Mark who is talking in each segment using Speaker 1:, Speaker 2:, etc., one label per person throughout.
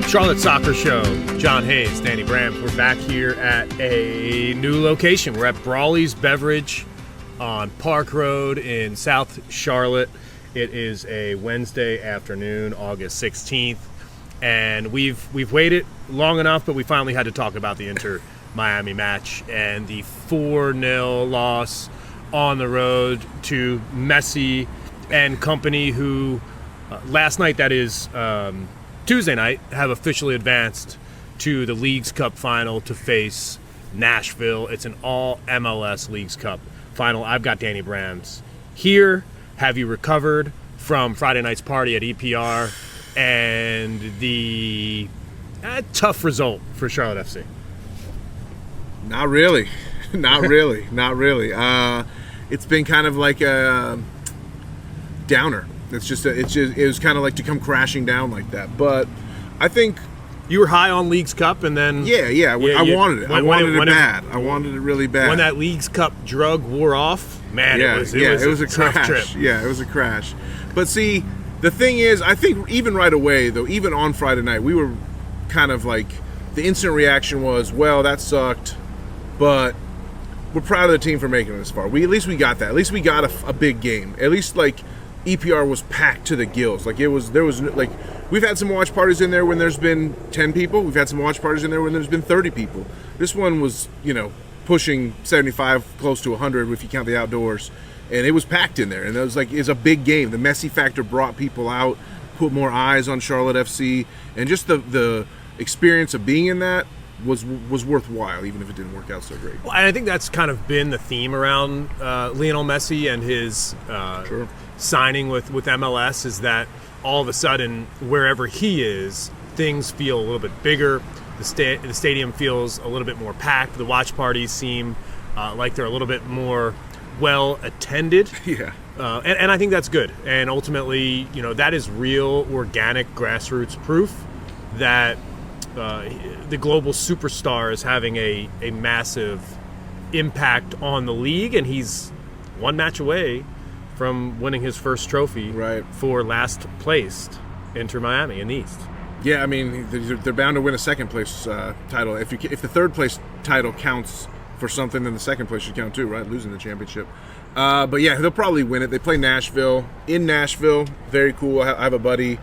Speaker 1: Charlotte Soccer Show. John Hayes, Danny Brams. We're back here at a new location. We're at Brawley's Beverage on Park Road in South Charlotte. It is a Wednesday afternoon, August 16th, and we've waited long enough, but we finally had to talk about the Inter-Miami match and the 4-0 loss on the road to Messi and company, who last night, that is Tuesday night, have officially advanced to the Leagues Cup final to face Nashville. It's an all MLS Leagues Cup final. I've got Danny Brams here. Have you recovered from Friday night's party at EPR and the tough result for Charlotte FC?
Speaker 2: Not really. Not really. It's been kind of like a downer. It was kind of like to come crashing down like that. But I think
Speaker 1: you were high on Leagues Cup, and then
Speaker 2: I wanted it. I wanted it bad. I wanted it really bad.
Speaker 1: When that Leagues Cup drug wore off, man, it was a
Speaker 2: tough
Speaker 1: crash.
Speaker 2: Trip. Yeah, it was a crash. But see, the thing is, I think even right away, though, even on Friday night, we were kind of like, the instant reaction was, well, that sucked, but we're proud of the team for making it this far. At least we got that. At least we got a big game. At least like EPR was packed to the gills. Like we've had some watch parties in there when there's been 10 people. We've had some watch parties in there when there's been 30 people. This one was, pushing 75, close to 100 if you count the outdoors, and it was packed in there. And it's a big game. The Messi factor brought people out, put more eyes on Charlotte FC, and just the experience of being in that was worthwhile, even if it didn't work out so great.
Speaker 1: Well, and I think that's kind of been the theme around Lionel Messi and his signing with MLS, is that all of a sudden, wherever he is, things feel a little bit bigger. The stadium feels a little bit more packed. The watch parties seem like they're a little bit more well attended.
Speaker 2: Yeah.
Speaker 1: And I think that's good. And ultimately, that is real, organic, grassroots proof that the global superstar is having a massive impact on the league, and he's one match away from winning his first trophy for last placed Inter-Miami in the East.
Speaker 2: Yeah, I mean, they're bound to win a second place title. If the third place title counts for something, then the second place should count too, right? Losing the championship. But yeah, they'll probably win it. They play Nashville. In Nashville, very cool. I have a buddy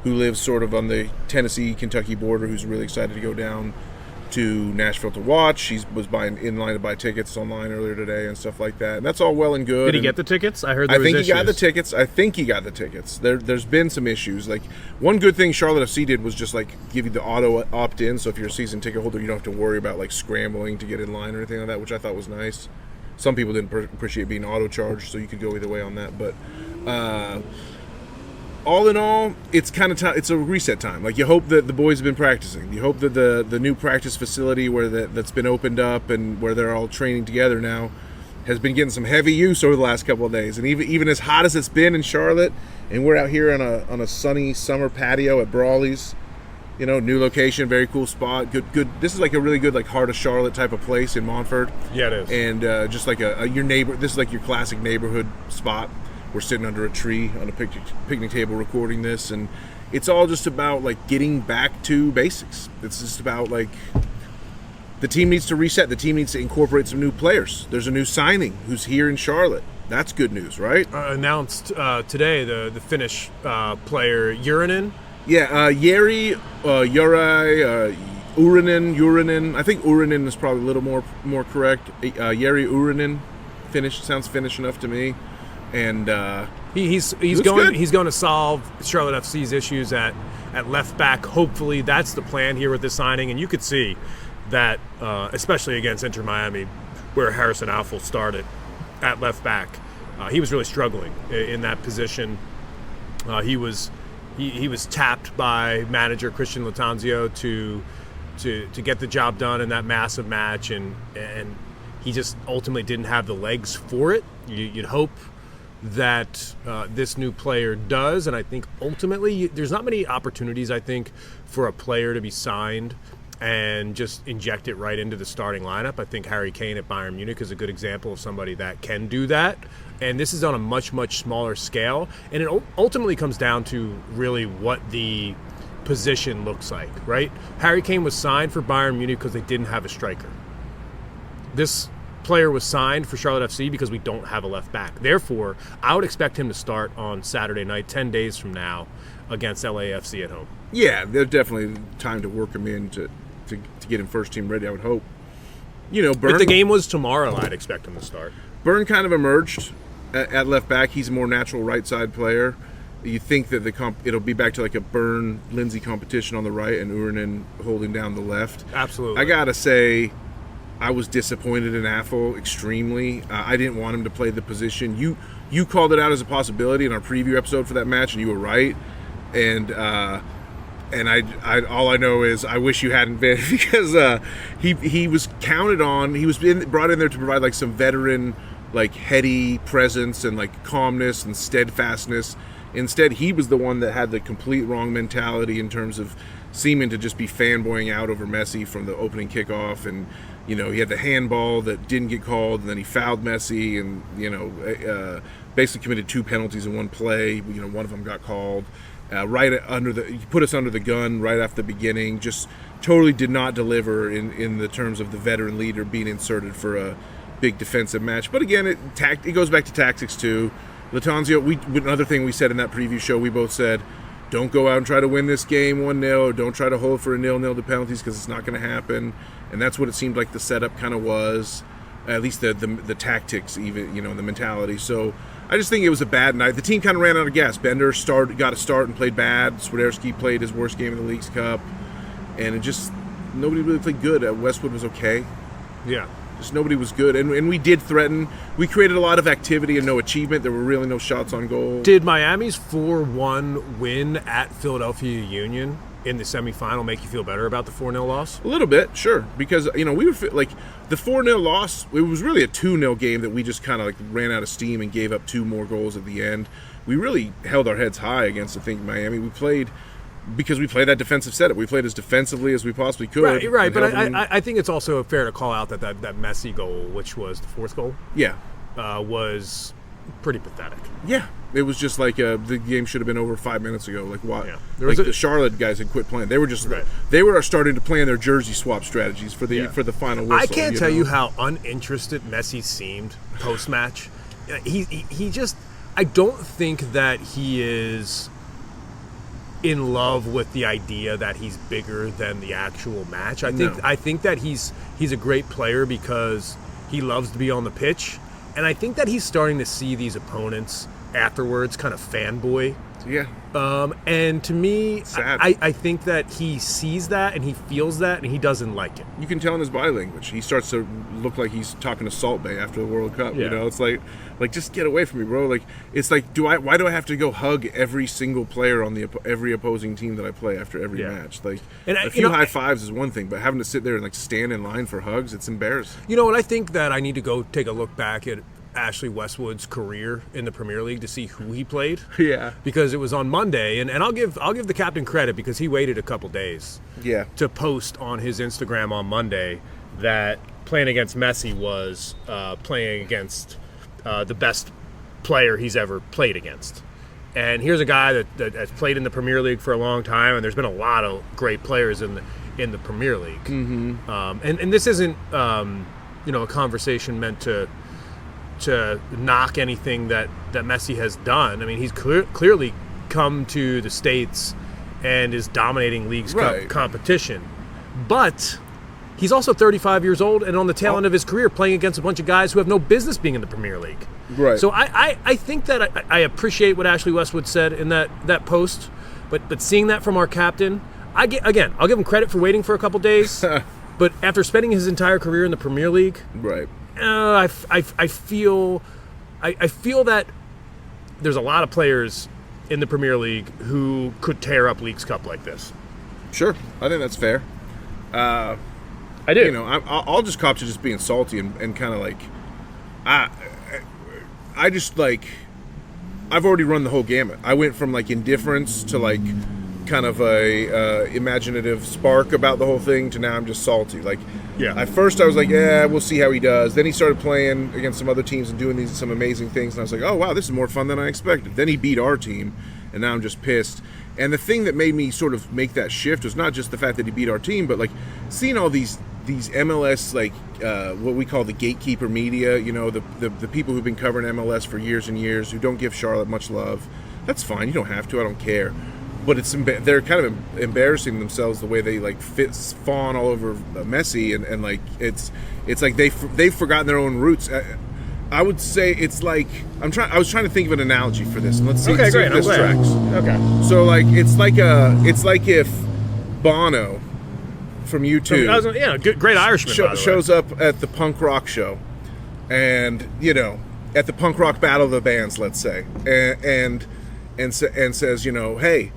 Speaker 2: who lives sort of on the Tennessee-Kentucky border who's really excited to go down to Nashville to watch. He was in line to buy tickets online earlier today and stuff like that. And that's all well and good.
Speaker 1: Did he get the tickets? I heard there was issues.
Speaker 2: He got the tickets. I think he got the tickets. There's been some issues. Like, one good thing Charlotte FC did was just like give you the auto opt-in. So if you're a season ticket holder, you don't have to worry about like scrambling to get in line or anything like that, which I thought was nice. Some people didn't appreciate being auto charged, so you could go either way on that. But all in all, it's kind of it's a reset time. Like, you hope that the boys have been practicing. You hope that the new practice facility that's been opened up and where they're all training together now has been getting some heavy use over the last couple of days. And even as hot as it's been in Charlotte, and we're out here on a sunny summer patio at Brawley's, new location, very cool spot. Good. This is like a really good like heart of Charlotte type of place in Montford.
Speaker 1: Yeah, it is.
Speaker 2: And just like your neighbor. This is like your classic neighborhood spot. We're sitting under a tree on a picnic table recording this, and it's all just about like getting back to basics. It's just about like the team needs to reset. The team needs to incorporate some new players. There's a new signing who's here in Charlotte. That's good news, right?
Speaker 1: Announced today, the Finnish player Urinen.
Speaker 2: Yeah, Jari Urinen. I think Urinen is probably a little more correct. Jari Urinen, Finnish, sounds Finnish enough to me. And
Speaker 1: he's going to solve Charlotte FC's issues at left back. Hopefully, that's the plan here with this signing. And you could see that, especially against Inter-Miami, where Harrison Affel started at left back, he was really struggling in that position. He was tapped by manager Christian Latanzio to get the job done in that massive match, and he just ultimately didn't have the legs for it. You'd hope that this new player does, and I think ultimately there's not many opportunities, I think, for a player to be signed and just inject it right into the starting lineup. I think Harry Kane at Bayern Munich is a good example of somebody that can do that, and this is on a much, much smaller scale, and it ultimately comes down to really what the position looks like, right? Harry Kane was signed for Bayern Munich because they didn't have a striker. This player was signed for Charlotte FC because we don't have a left back. Therefore, I would expect him to start on Saturday night, 10 days from now, against LAFC at home.
Speaker 2: Yeah, there's definitely time to work him in to get him first team ready, I would hope. You know, Byrne,
Speaker 1: if the game was tomorrow, I'd expect him to start.
Speaker 2: Byrne kind of emerged at left back. He's a more natural right side player. You think that it'll be back to like a Byrne-Lindsay competition on the right and Urenin holding down the left.
Speaker 1: Absolutely.
Speaker 2: I gotta say, I was disappointed in Affel extremely. I didn't want him to play the position. You called it out as a possibility in our preview episode for that match, and you were right. And I all I know is I wish you hadn't been, because he was counted on. He was brought in there to provide like some veteran, like heady presence and like calmness and steadfastness. Instead, he was the one that had the complete wrong mentality in terms of seeming to just be fanboying out over Messi from the opening kickoff. And, you know, he had the handball that didn't get called, and then he fouled Messi and, you know, basically committed 2 penalties in one play. You know, one of them got called. He put us under the gun right after the beginning. Just totally did not deliver in the terms of the veteran leader being inserted for a big defensive match. But again, it goes back to tactics too. Latanzio, another thing we said in that preview show, we both said, don't go out and try to win this game 1-0, or don't try to hold for a 0-0 to penalties, because it's not going to happen. And that's what it seemed like the setup kind of was, at least the tactics, even, you know, the mentality. So I just think it was a bad night. The team kind of ran out of gas. Bender got a start and played bad. Swiderski played his worst game in the Leagues Cup, and nobody really played good. Westwood was okay.
Speaker 1: Yeah.
Speaker 2: Just nobody was good, and we did threaten. We created a lot of activity and no achievement. There were really no shots on goal.
Speaker 1: Did Miami's 4-1 win at Philadelphia Union in the semifinal make you feel better about the 4-0 loss?
Speaker 2: A little bit, sure, because, you know, we were like the 4-0 loss. It was really a 2-0 game that we just kind of like ran out of steam and gave up 2 more goals at the end. We really held our heads high against, I think, Miami. We played. Because we played that defensive setup. We played as defensively as we possibly could.
Speaker 1: Right. But I think it's also fair to call out that Messi goal, which was the 4th goal, was pretty pathetic.
Speaker 2: Yeah. It was just like the game should have been over 5 minutes ago. Like, why? Yeah. The Charlotte guys had quit playing. They were just they were starting to plan their jersey swap strategies for the final whistle.
Speaker 1: I can't tell you how uninterested Messi seemed post-match. He just, I don't think that he is in love with the idea that he's bigger than the actual match. I think that he's a great player because he loves to be on the pitch, and I think that he's starting to see these opponents afterwards kind of fanboy.
Speaker 2: Yeah.
Speaker 1: And to me,
Speaker 2: sad.
Speaker 1: I think that he sees that and he feels that and he doesn't like it.
Speaker 2: You can tell in his body language. He starts to look like he's talking to Salt Bay after the World Cup. Yeah. You know, it's like just get away from me, bro. Like, it's like, why do I have to go hug every single player on every opposing team that I play after every match? Like, and a few high fives is one thing, but having to sit there and like stand in line for hugs, it's embarrassing.
Speaker 1: You know what? I think that I need to go take a look back at Ashley Westwood's career in the Premier League to see who he played.
Speaker 2: Yeah.
Speaker 1: Because it was on Monday, and I'll give the captain credit because he waited a couple days.
Speaker 2: Yeah.
Speaker 1: To post on his Instagram on Monday that playing against Messi was playing against the best player he's ever played against. And here's a guy that has played in the Premier League for a long time, and there's been a lot of great players in the Premier League.
Speaker 2: Mm-hmm.
Speaker 1: And this isn't a conversation meant to knock anything that Messi has done. I mean, he's clearly come to the States and is dominating leagues competition. But he's also 35 years old and on the tail end of his career playing against a bunch of guys who have no business being in the Premier League.
Speaker 2: Right.
Speaker 1: So I think that I appreciate what Ashley Westwood said in that post, but seeing that from our captain, I'll give him credit for waiting for a couple days, but after spending his entire career in the Premier League,
Speaker 2: right.
Speaker 1: I feel that there's a lot of players in the Premier League who could tear up Leagues Cup like this.
Speaker 2: Sure, I think that's fair.
Speaker 1: I do.
Speaker 2: You know, I'll just cop to just being salty and kind of like, I just like, I've already run the whole gamut. I went from like indifference to like kind of a imaginative spark about the whole thing to now I'm just salty. Like, yeah. At first I was like, yeah, we'll see how he does. Then he started playing against some other teams and doing some amazing things, and I was like, oh wow, this is more fun than I expected. Then he beat our team, and now I'm just pissed. And the thing that made me sort of make that shift was not just the fact that he beat our team, but like seeing all these MLS, like what we call the gatekeeper media, you know, the people who've been covering MLS for years and years, who don't give Charlotte much love. That's fine. You don't have to. I don't care. But they're kind of embarrassing themselves the way they like fawn all over Messi, and like it's like they've forgotten their own roots. I would say it's like I was trying to think of an analogy for this. And let's see,
Speaker 1: Okay, great.
Speaker 2: if this tracks.
Speaker 1: Okay.
Speaker 2: So like it's like if Bono from U2,
Speaker 1: great Irishman, by the way.
Speaker 2: shows up at the punk rock show, and you know, at the punk rock battle of the bands, let's say, and says, you know, hey,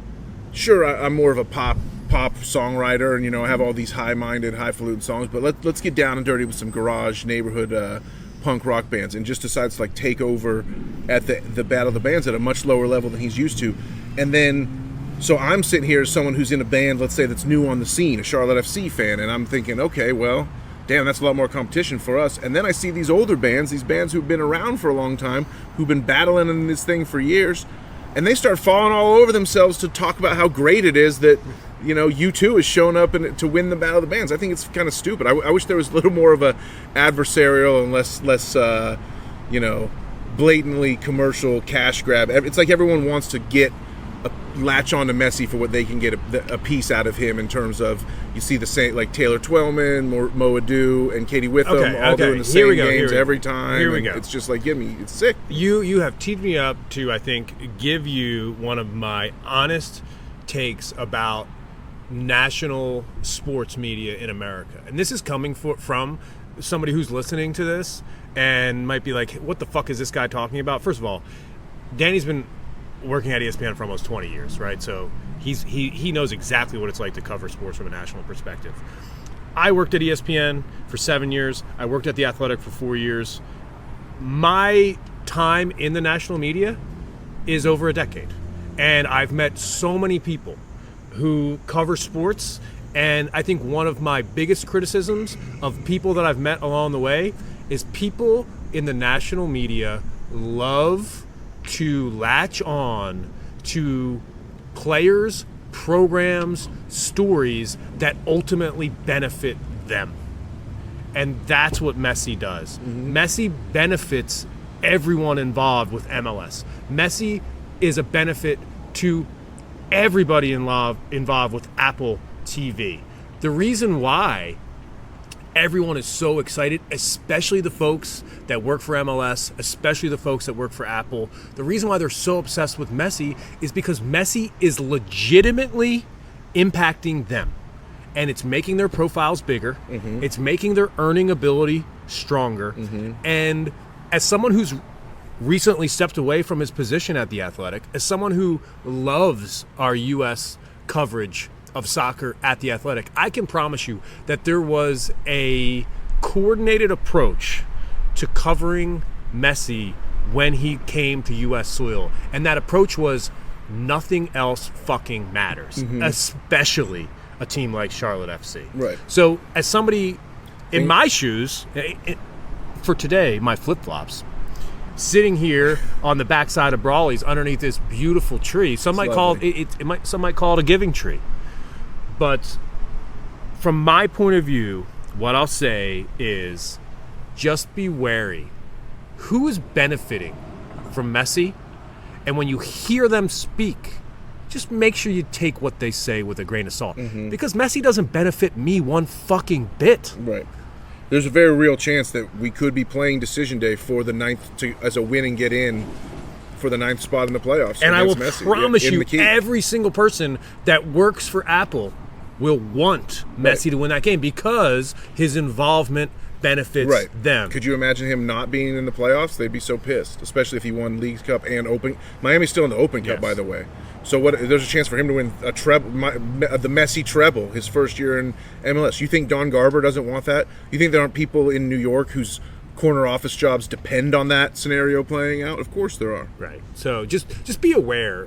Speaker 2: sure, I'm more of a pop songwriter, and you know, I have all these high-minded, highfalutin songs, but let's get down and dirty with some garage neighborhood punk rock bands, and just decides to like take over at the battle of the bands at a much lower level than he's used to. And then so I'm sitting here as someone who's in a band, let's say, that's new on the scene, a Charlotte FC fan, and I'm thinking, okay, well, damn, that's a lot more competition for us. And then I see these older bands, these bands who've been around for a long time, who've been battling in this thing for years, and they start falling all over themselves to talk about how great it is that, you know, U2 has shown up to win the battle of the bands. I think it's kind of stupid. I wish there was a little more of a adversarial and less you know, blatantly commercial cash grab. It's like everyone wants to latch on to Messi for what they can get a piece out of him, in terms of, you see the same, like Taylor Twellman, Mo Adu, and Katie Witham all doing the same games every time.
Speaker 1: Here we go.
Speaker 2: It's just like, it's sick.
Speaker 1: You have teed me up to, I think, give you one of my honest takes about national sports media in America. And this is coming from somebody who's listening to this and might be like, what the fuck is this guy talking about? First of all, Danny's been working at ESPN for almost 20 years, right? So he knows exactly what it's like to cover sports from a national perspective. I worked at ESPN for 7 years. I worked at The Athletic for 4 years. My time in the national media is over a decade. And I've met so many people who cover sports, and I think one of my biggest criticisms of people that I've met along the way is people in the national media love to latch on to players, programs, stories that ultimately benefit them. And that's what Messi does. Mm-hmm. Messi benefits everyone involved with MLS. Messi is a benefit to everybody involved with Apple TV. The reason why everyone is so excited, especially the folks that work for MLS, especially the folks that work for Apple, the reason why they're so obsessed with Messi is because Messi is legitimately impacting them. And it's making their profiles bigger. Mm-hmm. It's making their earning ability stronger. Mm-hmm. And as someone who's recently stepped away from his position at The Athletic, as someone who loves our U.S. coverage of soccer at The Athletic, I can promise you that there was a coordinated approach to covering Messi when he came to U.S. soil. And that approach was nothing else fucking matters, mm-hmm. especially a team like Charlotte FC.
Speaker 2: Right.
Speaker 1: So as somebody in my shoes, for today, my flip-flops, sitting here on the backside of Brawley's underneath this beautiful tree, some might call it a giving tree. But from my point of view, what I'll say is just be wary. Who is benefiting from Messi? And when you hear them speak, just make sure you take what they say with a grain of salt. Mm-hmm. Because Messi doesn't benefit me one fucking bit.
Speaker 2: Right. There's a very real chance that we could be playing Decision Day for the 9th as a win and get in for the 9th spot in the playoffs.
Speaker 1: And I will
Speaker 2: Messi.
Speaker 1: promise you, every single person that works for Apple will want Messi to win that game because his involvement benefits them.
Speaker 2: Could you imagine him not being in the playoffs? They'd be so pissed, especially if he won Leagues Cup and Open. Miami's still in the Open Cup, by the way. So there's a chance for him to win a treble, the Messi treble, his first year in MLS. You think Don Garber doesn't want that? You think there aren't people in New York whose corner office jobs depend on that scenario playing out? Of course there are.
Speaker 1: Right. So just be aware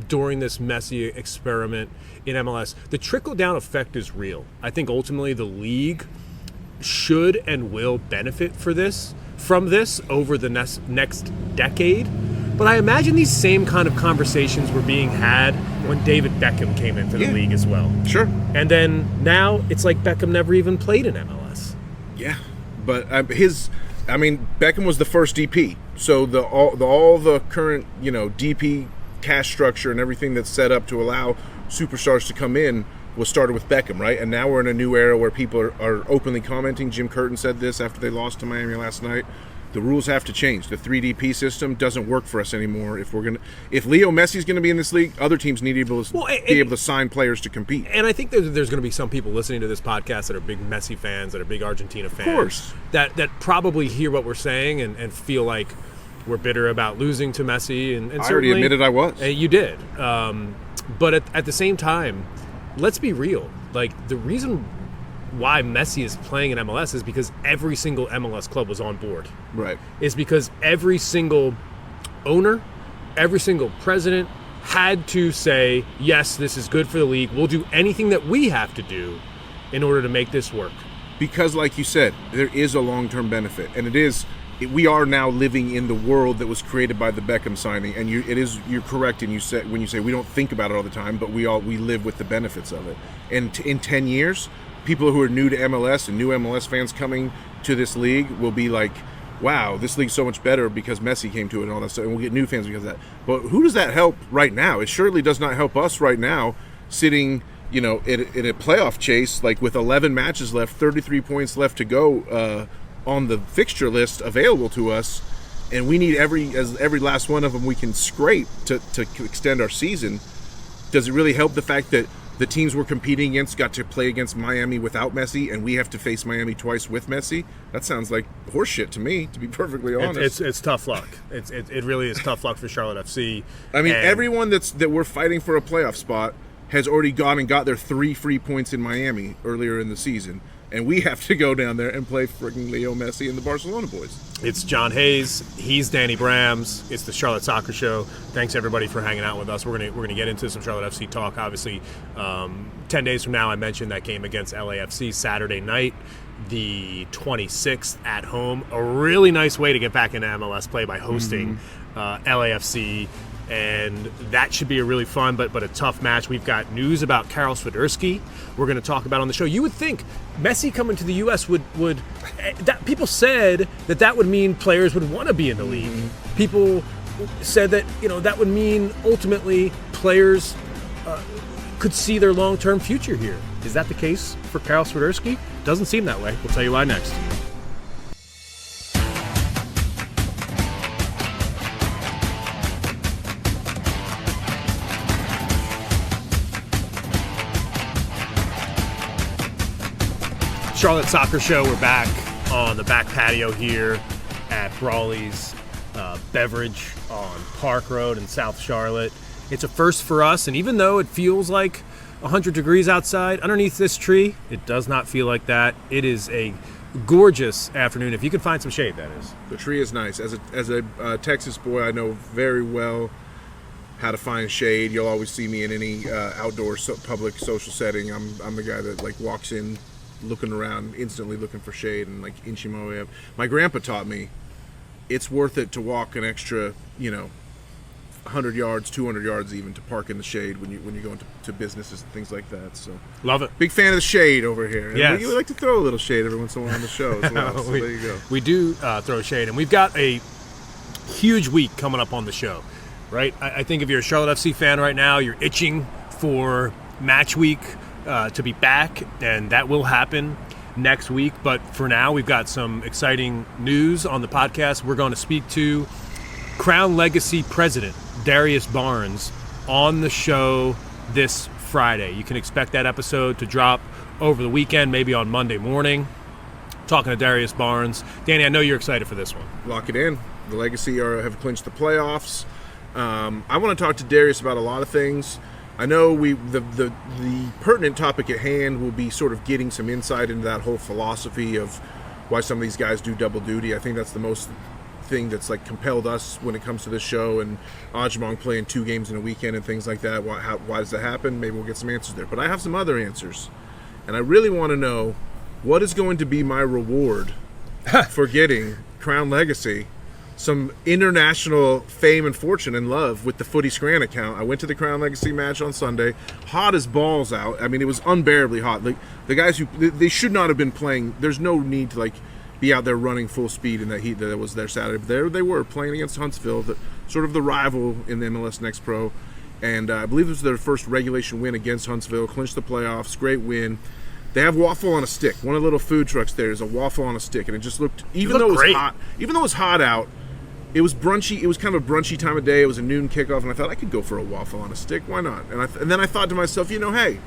Speaker 1: during this Messi experiment in MLS, the trickle-down effect is real. I think ultimately the league should and will benefit from this over the next decade. But I imagine these same kind of conversations were being had when David Beckham came into the league as well.
Speaker 2: Sure.
Speaker 1: And then now it's like Beckham never even played in MLS.
Speaker 2: Yeah, but Beckham was the first DP. So all the current DP cash structure and everything that's set up to allow superstars to come in was started with Beckham, right? And now we're in a new era where people are openly commenting. Jim Curtin said this after they lost to Miami last night. The rules have to change. The 3DP system doesn't work for us anymore. If Leo Messi's going to be in this league, other teams need to be able to sign players to compete.
Speaker 1: And I think there's going to be some people listening to this podcast that are big Messi fans, that are big Argentina fans.
Speaker 2: Of course.
Speaker 1: That probably hear what we're saying and feel like we're bitter about losing to Messi. And
Speaker 2: I already admitted I was.
Speaker 1: You did. But at the same time, let's be real. Like, the reason why Messi is playing in MLS is because every single MLS club was on board.
Speaker 2: Right.
Speaker 1: Is because every single owner, every single president had to say, yes, this is good for the league. We'll do anything that we have to do in order to make this work. Because,
Speaker 2: like you said, there is a long-term benefit. And we are now living in the world that was created by the Beckham signing, and you're correct when you say we don't think about it all the time, but we live with the benefits of it. And in 10 years, people who are new to MLS and new MLS fans coming to this league will be like, wow, this league's so much better because Messi came to it and all that stuff, and we'll get new fans because of that. But who does that help right now? It surely does not help us right now, sitting in a playoff chase, like with 11 matches left, 33 points left to go on the fixture list available to us, and we need every last one of them we can scrape to extend our season. Does it really help the fact that the teams we're competing against got to play against Miami without Messi, and we have to face Miami twice with Messi? That sounds like horseshit to me, to be perfectly honest.
Speaker 1: It's tough luck. It really is tough luck for Charlotte FC.
Speaker 2: I mean, everyone that we're fighting for a playoff spot has already gone and got their 3 free points in Miami earlier in the season. And we have to go down there and play friggin' Leo Messi and the Barcelona boys.
Speaker 1: It's John Hayes. He's Danny Brams. It's the Charlotte Soccer Show. Thanks, everybody, for hanging out with us. We're gonna get into some Charlotte FC talk. Obviously, 10 days from now, I mentioned that game against LAFC Saturday night, the 26th at home. A really nice way to get back into MLS play by hosting LAFC. And that should be a really fun but a tough match. We've got news about Karol Swiderski we're going to talk about on the show. You would think Messi coming to the U.S. would that people said that would mean players would want to be in the league. People said that that would mean ultimately players could see their long-term future here. Is that the case for Karol Swiderski? Doesn't seem that way. We'll tell you why next. Charlotte Soccer Show. We're back on the back patio here at Brawley's Beverage on Park Road in South Charlotte. It's a first for us, and even though it feels like 100 degrees outside underneath this tree, it does not feel like that. It is a gorgeous afternoon, if you can find some shade, that is.
Speaker 2: The tree is nice. As a Texas boy, I know very well how to find shade. You'll always see me in any outdoor public social setting. I'm the guy that walks in looking around, instantly looking for shade and inching my way up. My grandpa taught me it's worth it to walk an extra 100 yards, 200 yards even, to park in the shade when you go into businesses and things like that. So
Speaker 1: love it.
Speaker 2: Big fan of the shade over here.
Speaker 1: Yes.
Speaker 2: We like to throw a little shade every once in a while on the show as well. So there you go.
Speaker 1: We do throw shade, and we've got a huge week coming up on the show, right? I think if you're a Charlotte FC fan right now, you're itching for match week to be back, and that will happen next week. But for now, we've got some exciting news on the podcast. We're going to speak to Crown Legacy President Darius Barnes on the show this Friday. You can expect that episode to drop over the weekend, maybe on Monday morning. Talking to Darius Barnes. Danny, I know you're excited for this one.
Speaker 2: Lock it in. The Legacy have clinched the playoffs. I want to talk to Darius about a lot of things. I know the pertinent topic at hand will be sort of getting some insight into that whole philosophy of why some of these guys do double duty. I think that's the most thing that's compelled us when it comes to this show, and Ajmong playing 2 games in a weekend and things like that. Why does that happen? Maybe we'll get some answers there. But I have some other answers, and I really want to know what is going to be my reward for getting Crown Legacy some international fame and fortune and love with the Footy Scran account. I went to the Crown Legacy match on Sunday, hot as balls out. I mean, it was unbearably hot. Like the guys they should not have been playing. There's no need to like be out there running full speed in that heat that was there Saturday. But there they were playing against Huntsville, sort of the rival in the MLS Next Pro. And I believe it was their first regulation win against Huntsville, clinched the playoffs, great win. They have waffle on a stick. One of the little food trucks there is a waffle on a stick, and it just looked, even though it was hot out, it was brunchy. It was kind of a brunchy time of day. It was a noon kickoff, and I thought I could go for a waffle on a stick. Why not? And then I thought to myself, hey,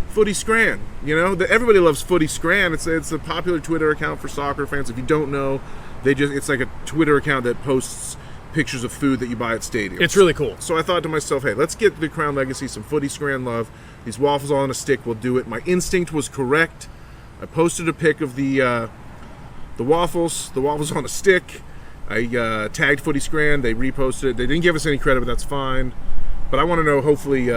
Speaker 2: Footy Scran. Everybody loves Footy Scran. It's a popular Twitter account for soccer fans. If you don't know, it's like a Twitter account that posts pictures of food that you buy at stadiums.
Speaker 1: It's really cool.
Speaker 2: So I thought to myself, hey, let's get the Crown Legacy some Footy Scran love. These waffles all on a stick will do it. My instinct was correct. I posted a pic of the waffles on a stick. I tagged Footy Scran. They reposted it. They didn't give us any credit, but that's fine. But I want to know, hopefully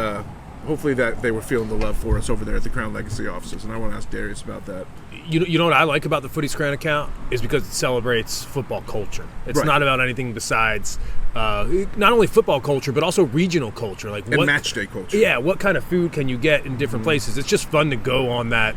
Speaker 2: that they were feeling the love for us over there at the Crown Legacy offices, and I want to ask Darius about that.
Speaker 1: You know what I like about the Footy Scran account is because it celebrates football culture. It's not about anything besides not only football culture, but also regional culture. Like
Speaker 2: and match day culture.
Speaker 1: Yeah, what kind of food can you get in different places? It's just fun to go on that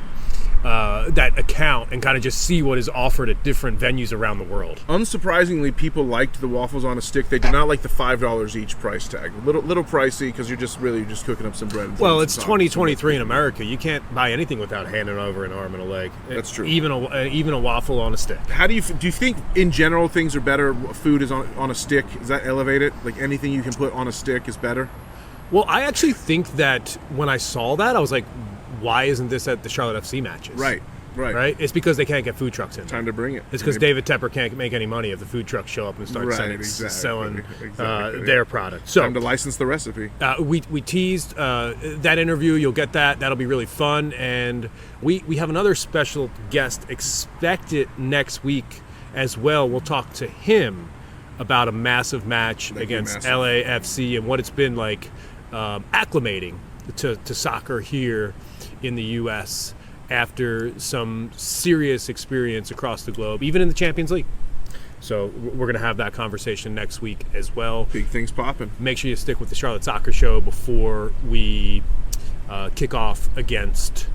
Speaker 1: account and kind of just see what is offered at different venues around the world.
Speaker 2: Unsurprisingly, people liked the waffles on a stick. They did not like the $5 each price tag. A little pricey because you're just cooking up some bread.
Speaker 1: Well, it's 2023 in America. You can't buy anything without handing over an arm and a leg.
Speaker 2: That's true.
Speaker 1: Even a waffle on a stick.
Speaker 2: How do you think in general things are better? Food is on a stick. Is that elevated? Like anything you can put on a stick is better?
Speaker 1: Well, I actually think that when I saw that, I was like, why isn't this at the Charlotte FC matches?
Speaker 2: Right.
Speaker 1: It's because they can't get food trucks in.
Speaker 2: Time to bring it.
Speaker 1: It's because David Tepper can't make any money if the food trucks show up and start selling their product. So
Speaker 2: time to license the recipe.
Speaker 1: We teased that interview. You'll get that. That'll be really fun. And we have another special guest expected next week as well. We'll talk to him about a massive match against LAFC and what it's been like acclimating to soccer here in the U.S. after some serious experience across the globe, even in the Champions League. So we're going to have that conversation next week as well.
Speaker 2: Big things popping. Make
Speaker 1: sure you stick with the Charlotte Soccer Show before we kick off against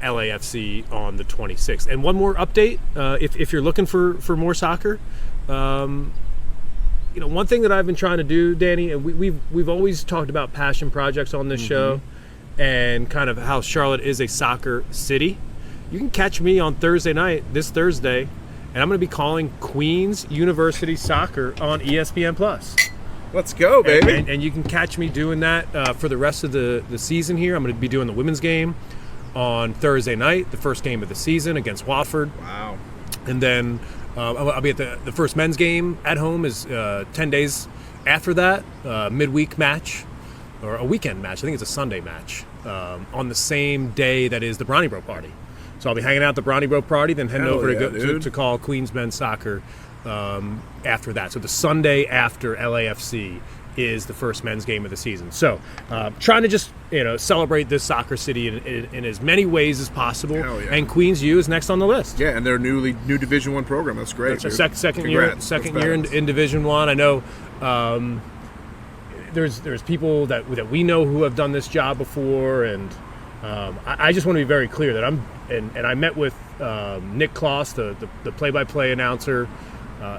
Speaker 1: LAFC on the 26th. And one more update, if you're looking for more soccer, one thing that I've been trying to do, Danny, and we've always talked about passion projects on this show, and kind of how Charlotte is a soccer city. You can catch me on this Thursday, and I'm going to be calling Queen's University Soccer on ESPN+.
Speaker 2: Let's go, baby.
Speaker 1: And you can catch me doing that for the rest of the season here. I'm going to be doing the women's game on Thursday night, the first game of the season against Watford.
Speaker 2: Wow.
Speaker 1: And then I'll be at the first men's game at home is 10 days after that, midweek match, or a weekend match. I think it's a Sunday match on the same day that is the Brawley party. So I'll be hanging out at the Brawley party, then heading over to call Queens men's soccer after that. So the Sunday after LAFC is the first men's game of the season. So trying to just celebrate this soccer city in as many ways as possible. And Queens U is next on the list.
Speaker 2: Yeah, and their new Division I program. That's great.
Speaker 1: That's second year in Division I. I know there's people that we know who have done this job before, and I just want to be very clear that I met with Nick Kloss, the play-by-play announcer,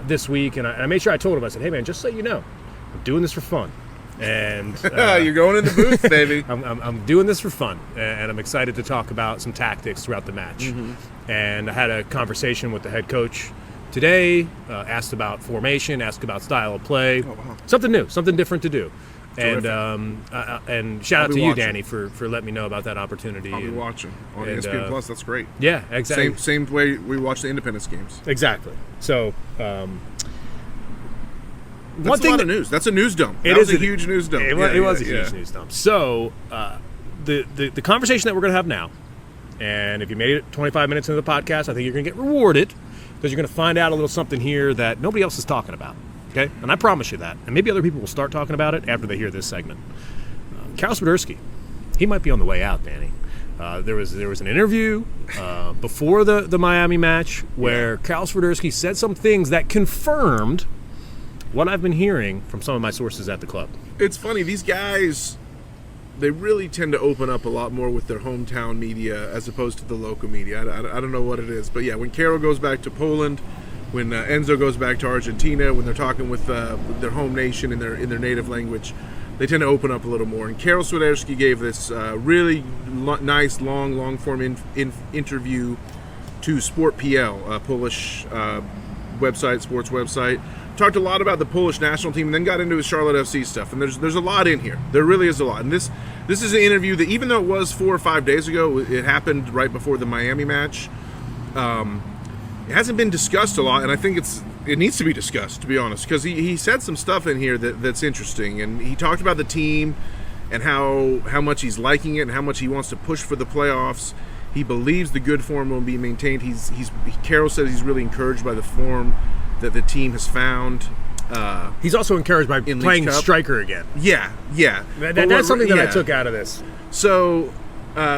Speaker 1: this week, and I made sure I told him, I said, hey man, just so you know, I'm doing this for fun. And
Speaker 2: you're going in the booth, baby.
Speaker 1: I'm doing this for fun, and I'm excited to talk about some tactics throughout the match. And I had a conversation with the head coach today, asked about formation, asked about style of play.
Speaker 2: Oh, wow.
Speaker 1: Something new, something different to do.
Speaker 2: Terrific.
Speaker 1: And shout out to you, Danny, for letting me know about that opportunity.
Speaker 2: I'll be watching on ESPN Plus. That's great.
Speaker 1: Yeah, exactly.
Speaker 2: Same way we watch the Independence games.
Speaker 1: Exactly. So
Speaker 2: that's a lot of news. That's a news dump. That was a huge news dump.
Speaker 1: It was a huge news dump. So the conversation that we're going to have now, and if you made it 25 minutes into the podcast, I think you're going to get rewarded because you're going to find out a little something here that nobody else is talking about. Okay? And I promise you that. And maybe other people will start talking about it after they hear this segment. Karol Swiderski, he might be on the way out, Danny. There was an interview before the Miami match where Karol Swiderski said some things that confirmed what I've been hearing from some of my sources at the club.
Speaker 2: It's funny, these guys, they really tend to open up a lot more with their hometown media as opposed to the local media. I don't know what it is, but yeah, when Karol goes back to Poland, when Enzo goes back to Argentina, when they're talking with their home nation in their native language, they tend to open up a little more. And Karol Swiderski gave this really nice, long form interview to Sport PL, a Polish sports website. Talked a lot about the Polish national team, and then got into his Charlotte FC stuff. And there's a lot in here. There really is a lot. And this is an interview that, even though it was 4 or 5 days ago, it happened right before the Miami match. It hasn't been discussed a lot, and I think it needs to be discussed, to be honest, because he said some stuff in here that's interesting. And he talked about the team and how much he's liking it and how much he wants to push for the playoffs. He believes the good form will be maintained. Karol said he's really encouraged by the form that the team has found.
Speaker 1: He's also encouraged by playing striker again.
Speaker 2: Yeah.
Speaker 1: That's something that I took out of this.
Speaker 2: So,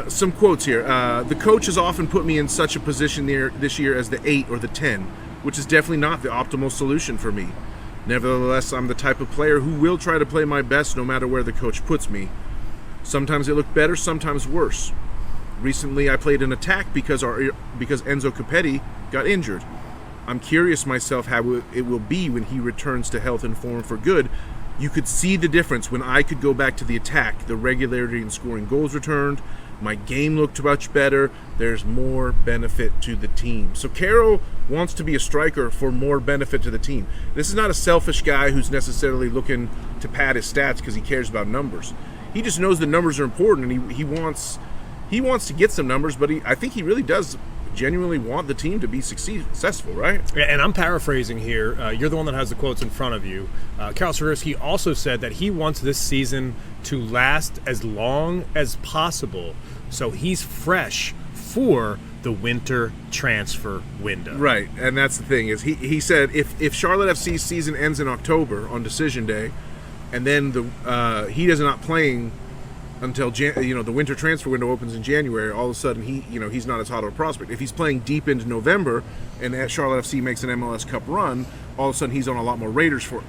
Speaker 2: some quotes here. The coach has often put me in such a position this year as the 8 or the 10, which is definitely not the optimal solution for me. Nevertheless, I'm the type of player who will try to play my best no matter where the coach puts me. Sometimes it looked better, sometimes worse. Recently, I played an attack because Enzo Copetti got injured. I'm curious myself how it will be when he returns to health and form for good. You could see the difference when I could go back to the attack. The regularity in scoring goals returned. My game looked much better. There's more benefit to the team. So Karol wants to be a striker for more benefit to the team. This is not a selfish guy who's necessarily looking to pad his stats because he cares about numbers. He just knows the numbers are important, and he wants to get some numbers, but I think he really does genuinely want the team to be successful, right?
Speaker 1: Yeah, and I'm paraphrasing here. You're the one that has the quotes in front of you. Karol Swiderski also said that he wants this season to last as long as possible, so he's fresh for the winter transfer window.
Speaker 2: Right, and that's the thing, is he said if Charlotte FC's season ends in October on decision day, and then he is not playing until the winter transfer window opens in January, all of a sudden he's not as hot of a prospect. If he's playing deep into November and Charlotte FC makes an MLS Cup run, all of a sudden he's on a lot more radars for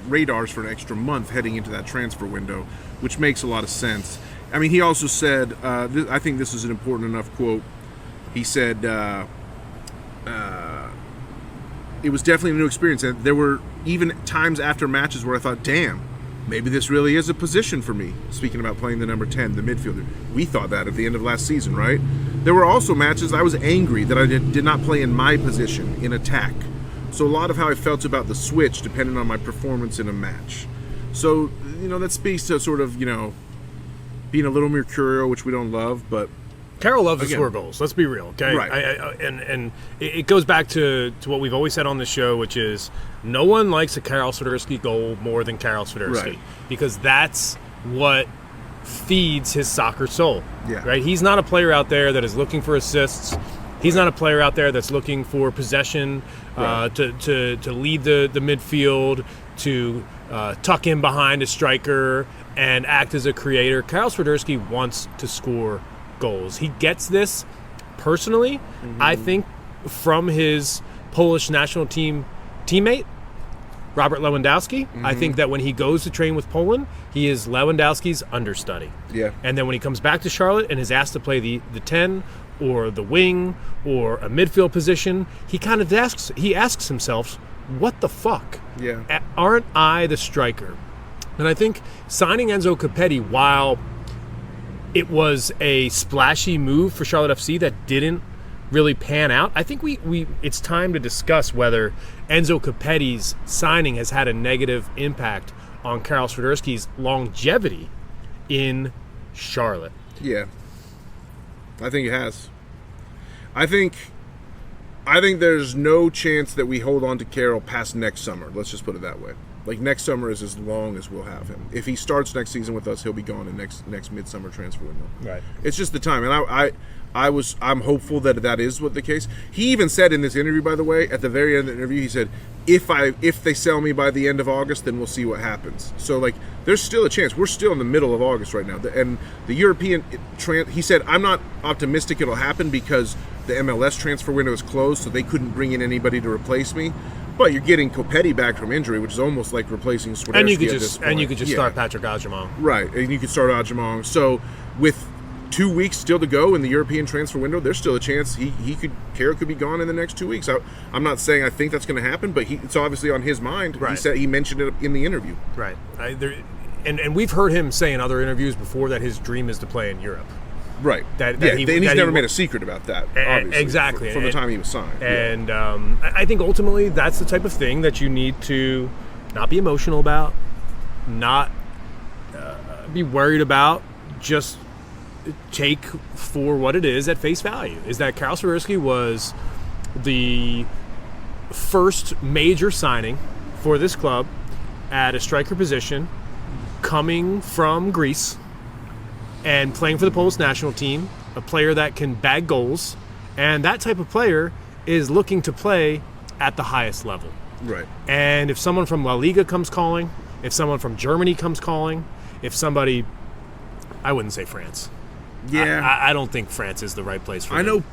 Speaker 2: an extra month heading into that transfer window, which makes a lot of sense. I mean, he also said, I think this is an important enough quote. He said, it was definitely a new experience, and there were even times after matches where I thought, damn, maybe this really is a position for me. Speaking about playing the number 10, the midfielder. We thought that at the end of last season, right? There were also matches I was angry that I did not play in my position, in attack. So a lot of how I felt about the switch depended on my performance in a match. So, that speaks to sort of, being a little mercurial, which we don't love, but...
Speaker 1: Karol loves to score goals. Let's be real, okay?
Speaker 2: Right.
Speaker 1: And it goes back to what we've always said on the show, which is no one likes a Karol Swiderski goal more than Karol Swiderski,
Speaker 2: right,
Speaker 1: because that's what feeds his soccer soul.
Speaker 2: Yeah.
Speaker 1: Right? He's not a player out there that is looking for assists. He's not a player out there that's looking for possession, right, to lead the midfield, to tuck in behind a striker and act as a creator. Karol Swiderski wants to score goals. He gets this personally, I think, from his Polish national team teammate, Robert Lewandowski. I think that when he goes to train with Poland, he is Lewandowski's understudy.
Speaker 2: Yeah.
Speaker 1: And then when he comes back to Charlotte and is asked to play the 10 or the wing or a midfield position, he kind of asks himself, what the fuck?
Speaker 2: Yeah.
Speaker 1: Aren't I the striker? And I think signing Enzo Copetti, while it was a splashy move for Charlotte FC that didn't really pan out, I think it's time to discuss whether Enzo Copetti's signing has had a negative impact on Karol Swiderski's longevity in Charlotte.
Speaker 2: Yeah. I think it has. I think there's no chance that we hold on to Karol past next summer. Let's just put it that way. Like, next summer is as long as we'll have him. If he starts next season with us, he'll be gone in next midsummer transfer window.
Speaker 1: Right.
Speaker 2: It's just the time, and I'm hopeful that is what the case. He even said in this interview, by the way, at the very end of the interview, he said, if they sell me by the end of August, then we'll see what happens. So, like, there's still a chance. We're still in the middle of August right now, and the European he said, I'm not optimistic it'll happen because the MLS transfer window is closed, so they couldn't bring in anybody to replace me. But you're getting Copetti back from injury, which is almost like replacing Swiderski
Speaker 1: and you could just
Speaker 2: yeah.
Speaker 1: start Patrick Agyemang.
Speaker 2: Right, and you could start Agyemang. So with 2 weeks still to go in the European transfer window, there's still a chance Karol could be gone in the next 2 weeks. I'm not saying I think that's going to happen, but it's obviously on his mind.
Speaker 1: Right.
Speaker 2: He mentioned it in the interview.
Speaker 1: Right. And we've heard him say in other interviews before that his dream is to play in Europe.
Speaker 2: Right. And he's never made a secret about that, obviously.
Speaker 1: Exactly.
Speaker 2: From the time he was signed.
Speaker 1: And I think ultimately that's the type of thing that you need to not be emotional about, not be worried about, just take for what it is at face value. Is that Karol Swiderski was the first major signing for this club at a striker position, coming from Greece and playing for the Polish national team, a player that can bag goals, and that type of player is looking to play at the highest level.
Speaker 2: Right.
Speaker 1: And if someone from La Liga comes calling, if someone from Germany comes calling, if somebody, I wouldn't say France.
Speaker 2: Yeah.
Speaker 1: I don't think France is the right place for him.
Speaker 2: I know.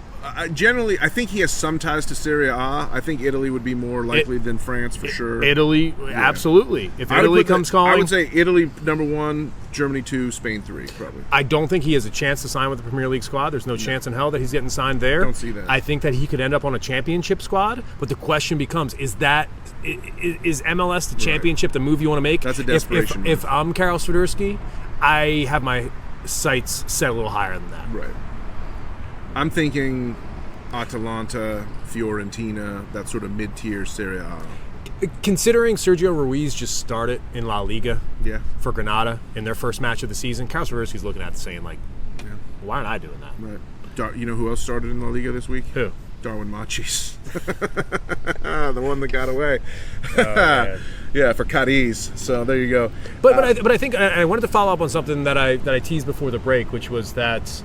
Speaker 2: Generally, I think he has some ties to Serie A. I think Italy would be more likely than France for sure.
Speaker 1: Italy, absolutely. If Italy comes calling,
Speaker 2: I would say Italy number 1, Germany 2, Spain 3, probably.
Speaker 1: I don't think he has a chance to sign with the Premier League squad. There's no chance in hell that he's getting signed there.
Speaker 2: Don't see that.
Speaker 1: I think that he could end up on a championship squad, but the question becomes: is MLS the championship the move you want to make?
Speaker 2: That's a desperation move.
Speaker 1: If I'm Karol Swiderski, I have my sights set a little higher than that.
Speaker 2: Right. I'm thinking Atalanta, Fiorentina, that sort of mid-tier Serie A.
Speaker 1: Considering Sergio Ruiz just started in La Liga for Granada in their first match of the season, Karol Swiderski's looking at it saying, like, why aren't I doing that?
Speaker 2: Right. You know who else started in La Liga this week?
Speaker 1: Who?
Speaker 2: Darwin Machis. The one that got away. Yeah, for Cadiz. So there you go.
Speaker 1: But I think I wanted to follow up on something that I teased before the break, which was that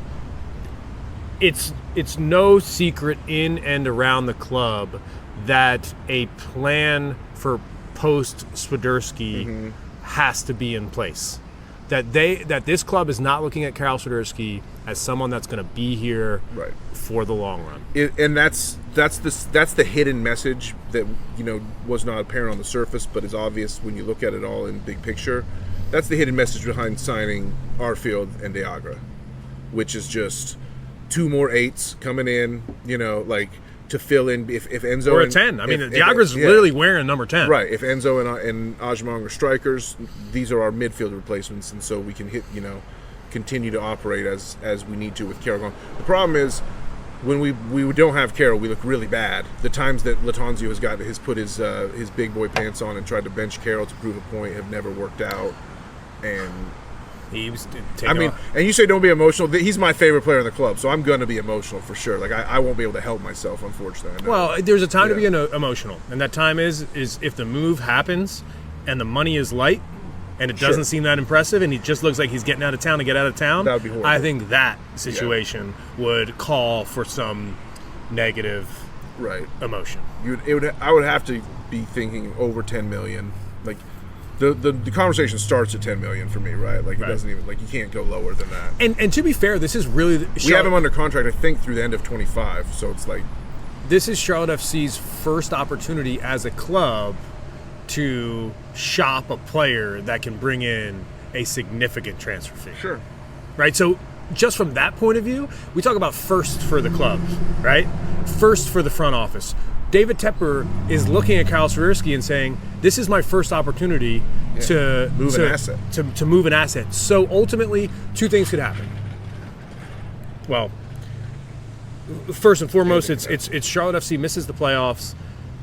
Speaker 1: it's no secret in and around the club that a plan for post Swiderski has to be in place. That this club is not looking at Karol Swiderski as someone that's going to be here for the long run.
Speaker 2: And that's the hidden message that was not apparent on the surface, but is obvious when you look at it all in big picture. That's the hidden message behind signing Arfield and De Agra, which is just 2 more 8s coming in, to fill in if Enzo
Speaker 1: or a 10. I mean, De Agra's literally wearing number 10.
Speaker 2: Right. If Enzo and Agyemang are strikers, these are our midfield replacements, and so we can continue to operate as we need to with Karol gone. The problem is when we don't have Karol, we look really bad. The times that Latanzio has put his big boy pants on and tried to bench Karol to prove a point have never worked out, and.
Speaker 1: He was
Speaker 2: and you say don't be emotional. He's my favorite player in the club, so I'm going to be emotional for sure. Like I won't be able to help myself, unfortunately.
Speaker 1: Well, there's a time to be emotional, and that time is if the move happens and the money is light and it doesn't seem that impressive and he just looks like he's getting out of town to get out of town.
Speaker 2: That would be horrible.
Speaker 1: I think that situation would call for some negative emotion.
Speaker 2: I would have to be thinking over 10 million. Like the conversation starts at 10 million for me, right? Like it doesn't even you can't go lower than that.
Speaker 1: And to be fair, this is really
Speaker 2: we have him under contract, I think, through the end of 25. So it's like
Speaker 1: this is Charlotte FC's first opportunity as a club to shop a player that can bring in a significant transfer fee.
Speaker 2: Sure.
Speaker 1: Right. So just from that point of view, we talk about first for the club, right? First for the front office. David Tepper is looking at Karol Swiderski and saying, "This is my first opportunity to
Speaker 2: move an asset.
Speaker 1: To move an asset." So ultimately, 2 things could happen. Well, first and foremost, it's Charlotte FC misses the playoffs.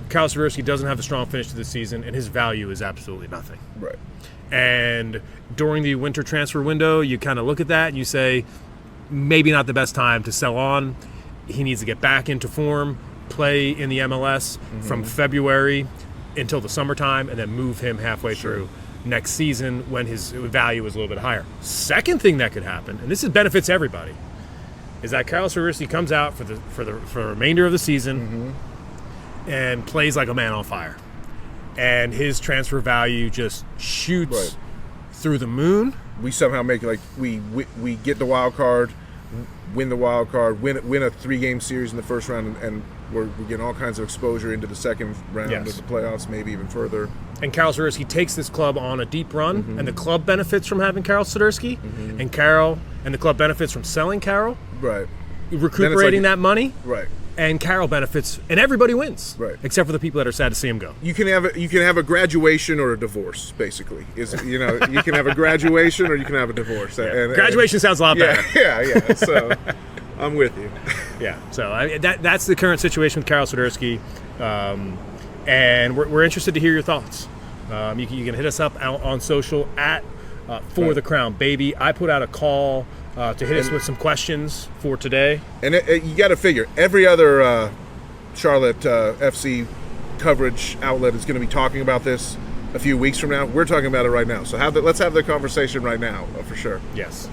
Speaker 1: Karol Swiderski doesn't have a strong finish to the season, and his value is absolutely nothing.
Speaker 2: Right.
Speaker 1: And during the winter transfer window, you kind of look at that and you say, maybe not the best time to sell on. He needs to get back into form. Play in the MLS from February until the summertime, and then move him halfway through next season when his value is a little bit higher. Second thing that could happen, and this benefits everybody, is that Karol Swiderski comes out for the remainder of the season and plays like a man on fire, and his transfer value just shoots through the moon.
Speaker 2: We somehow make we get the wild card. win the wild card, win a 3-game series in the first round, and we're getting all kinds of exposure into the second round of the playoffs, maybe even further.
Speaker 1: And Karol Swiderski takes this club on a deep run, and the club benefits from having Karol Swiderski, and the club benefits from selling Karol,
Speaker 2: right?
Speaker 1: Recuperating that money,
Speaker 2: right?
Speaker 1: And Karol benefits, and everybody wins,
Speaker 2: right?
Speaker 1: Except for the people that are sad to see him go.
Speaker 2: You can have a graduation or a divorce, basically. You can have a graduation or you can have a divorce.
Speaker 1: Graduation sounds a lot better.
Speaker 2: Yeah. So I'm with you.
Speaker 1: Yeah. So that's the current situation with Karol Swiderski, and we're interested to hear your thoughts. You can hit us up on social at For the Crown Baby. I put out a call to hit us with some questions for today. And
Speaker 2: you got to figure, every other Charlotte FC coverage outlet is going to be talking about this a few weeks from now. We're talking about it right now. So let's have the conversation right now, for sure.
Speaker 1: Yes.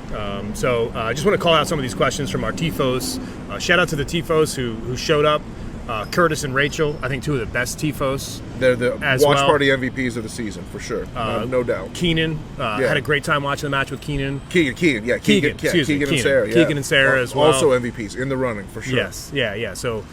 Speaker 1: So I just want to call out some of these questions from our TFOS. Shout out to the TFOS who showed up. Curtis and Rachel, I think two of the best TFOS.
Speaker 2: They're the watch party MVPs of the season, for sure. No doubt.
Speaker 1: Keenan, had a great time watching the match with Keenan.
Speaker 2: Keegan and Sarah. Yeah.
Speaker 1: Keegan and Sarah as well.
Speaker 2: Also MVPs in the running, for sure.
Speaker 1: Yes, yeah. So